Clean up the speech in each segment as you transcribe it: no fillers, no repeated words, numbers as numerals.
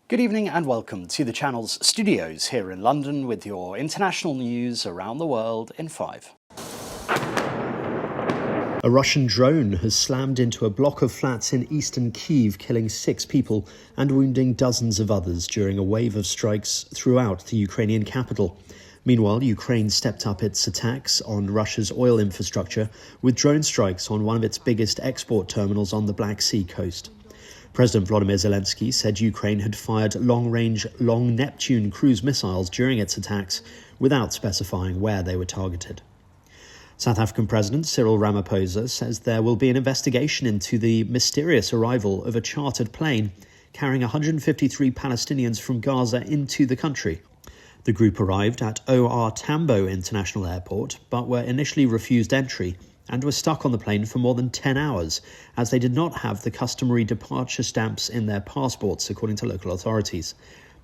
Good evening and welcome to the channel's studios here in London with your international news around the world in 5. A Russian drone has slammed into a block of flats in eastern Kyiv, killing 6 people and wounding dozens of others during a wave of strikes throughout the Ukrainian capital. Meanwhile, Ukraine stepped up its attacks on Russia's oil infrastructure with drone strikes on one of its biggest export terminals on the Black Sea coast. President Volodymyr Zelensky said Ukraine had fired long-range Long Neptune cruise missiles during its attacks without specifying where they were targeted. South African President Cyril Ramaphosa says there will be an investigation into the mysterious arrival of a chartered plane carrying 153 Palestinians from Gaza into the country. The group arrived at OR Tambo International Airport but were initially refused entry and were stuck on the plane for more than 10 hours as they did not have the customary departure stamps in their passports, according to local authorities.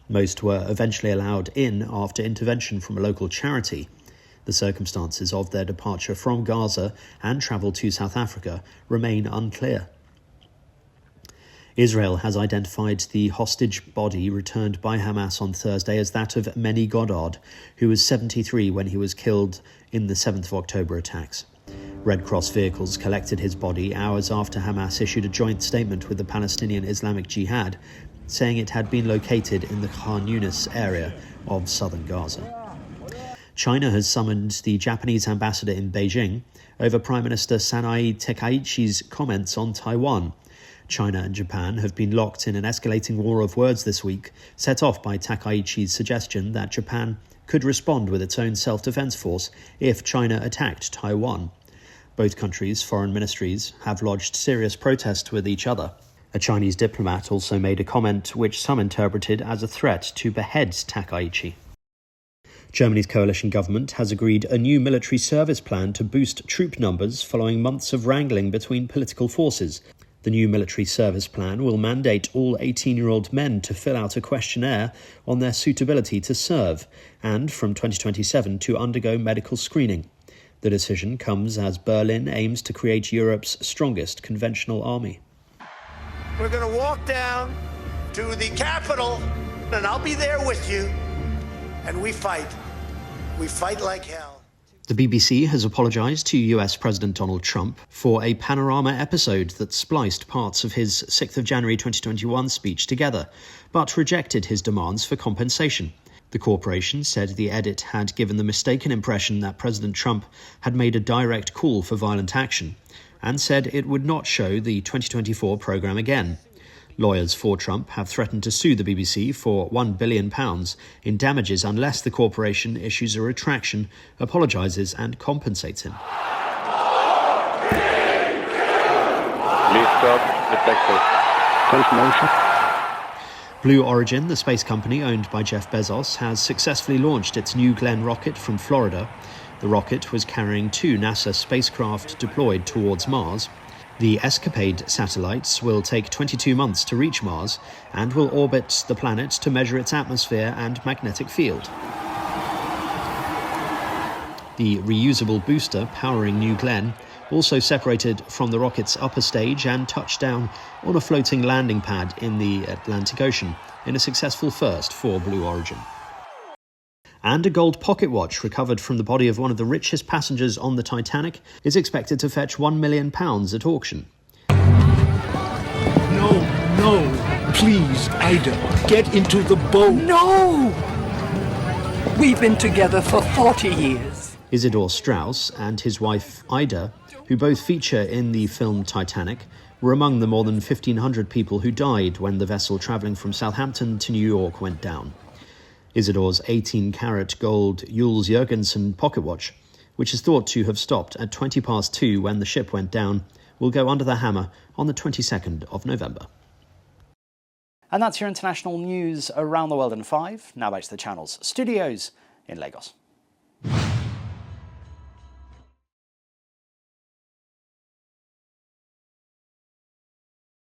Most were eventually allowed in after intervention from a local charity. The circumstances of their departure from Gaza and travel to South Africa remain unclear. Israel has identified the hostage body returned by Hamas on Thursday as that of Meni Goddard, who was 73 when he was killed in the 7th of October attacks. Red Cross vehicles collected his body hours after Hamas issued a joint statement with the Palestinian Islamic Jihad, saying it had been located in the Khan Yunis area of southern Gaza. China has summoned the Japanese ambassador in Beijing over Prime Minister Sanae Takaichi's comments on Taiwan. China and Japan have been locked in an escalating war of words this week, set off by Takaichi's suggestion that Japan could respond with its own self-defense force if China attacked Taiwan. Both countries' foreign ministries have lodged serious protest with each other. A Chinese diplomat also made a comment which some interpreted as a threat to behead Takaichi. Germany's coalition government has agreed a new military service plan to boost troop numbers following months of wrangling between political forces. The new military service plan will mandate all 18-year-old men to fill out a questionnaire on their suitability to serve and, from 2027, to undergo medical screening. The decision comes as Berlin aims to create Europe's strongest conventional army. We're going to walk down to the Capitol, and I'll be there with you, and we fight. We fight like hell. The BBC has apologised to US President Donald Trump for a panorama episode that spliced parts of his 6th of January 2021 speech together, but rejected his demands for compensation. The corporation said the edit had given the mistaken impression that President Trump had made a direct call for violent action, and said it would not show the 2024 programme again. Lawyers for Trump have threatened to sue the BBC for £1 billion in damages unless the corporation issues a retraction, apologises and compensates him. Please stop detector. Confirmation. Blue Origin, the space company owned by Jeff Bezos, has successfully launched its New Glenn rocket from Florida. The rocket was carrying 2 NASA spacecraft deployed towards Mars. The Escapade satellites will take 22 months to reach Mars and will orbit the planet to measure its atmosphere and magnetic field. The reusable booster powering New Glenn also separated from the rocket's upper stage and touched down on a floating landing pad in the Atlantic Ocean in a successful first for Blue Origin. And a gold pocket watch recovered from the body of one of the richest passengers on the Titanic is expected to fetch £1 million at auction. No, please, Ida, get into the boat. No! We've been together for 40 years. Isidor Straus and his wife Ida, who both feature in the film Titanic, were among the more than 1,500 people who died when the vessel travelling from Southampton to New York went down. Isidor's 18-carat gold Jules Jurgensen pocket watch, which is thought to have stopped at 2:20 when the ship went down, will go under the hammer on the 22nd of November. And that's your international news around the world in 5. Now back to the channel's studios in Lagos.